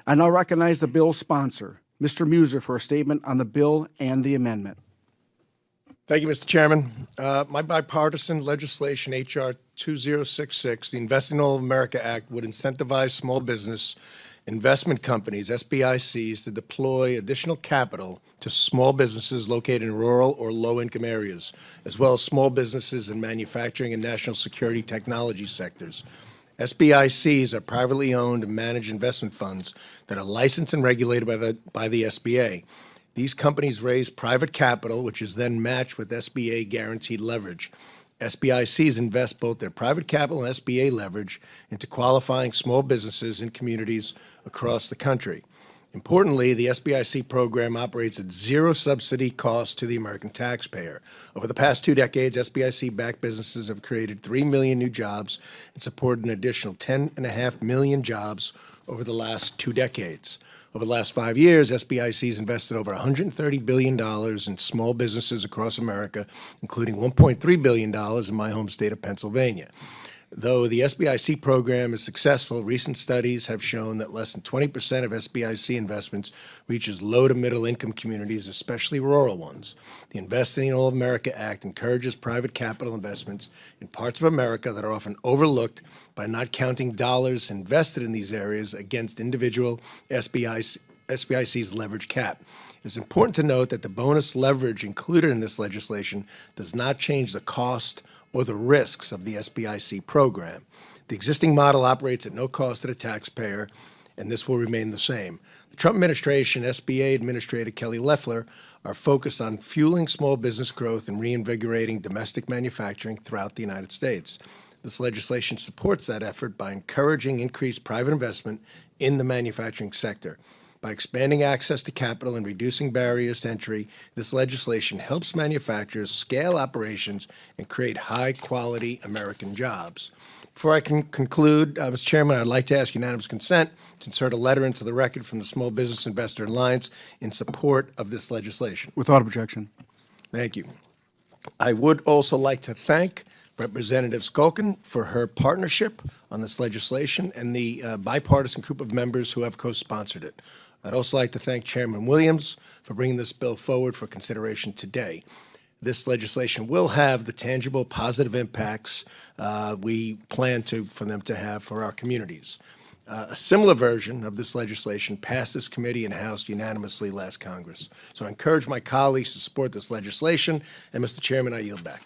I now recognize the bill's sponsor, Mr. Meuser, for a statement on the bill and the amendment. Thank you, Mr. Chairman. My bipartisan legislation, H.R. 2066, the Investing in All of America Act, would incentivize small business investment companies, SBICs, to deploy additional capital to small businesses located in rural or low-income areas, as well as small businesses in manufacturing and national security technology sectors. SBICs are privately owned and managed investment funds that are licensed and regulated by the SBA. These companies raise private capital, which is then matched with SBA guaranteed leverage. SBICs invest both their private capital and SBA leverage into qualifying small businesses in communities across the country. Importantly, the SBIC program operates at zero subsidy cost to the American taxpayer. Over the past 2 decades, SBIC-backed businesses have created 3 million new jobs and supported an additional 10.5 million jobs over the last 2 decades. Over the last 5 years, SBICs invested over $130 billion in small businesses across America, including $1.3 billion in my home state of Pennsylvania. Though the SBIC program is successful, recent studies have shown that less than 20% of SBIC investments reaches low to middle income communities, especially rural ones. The Investing in All of America Act encourages private capital investments in parts of America that are often overlooked by not counting dollars invested in these areas against individual SBIC's leverage cap. It's important to note that the bonus leverage included in this legislation does not change the cost or the risks of the SBIC program. The existing model operates at no cost to the taxpayer, and this will remain the same. The Trump administration, SBA Administrator Kelly Loeffler, are focused on fueling small business growth and reinvigorating domestic manufacturing throughout the United States. This legislation supports that effort by encouraging increased private investment in the manufacturing sector. By expanding access to capital and reducing barriers to entry, this legislation helps manufacturers scale operations and create high-quality American jobs. Before I can conclude, Mr. Chairman, I'd like to ask unanimous consent to insert a letter into the record from the Small Business Investor Alliance in support of this legislation. Without objection. Thank you. I would also like to thank Representative Skulkin for her partnership on this legislation and the bipartisan group of members who have co-sponsored it. I'd also like to thank Chairman Williams for bringing this bill forward for consideration today. This legislation will have the tangible positive impacts we plan for them to have for our communities. A similar version of this legislation passed this committee and House unanimously last Congress. So I encourage my colleagues to support this legislation. And, Mr. Chairman, I yield back.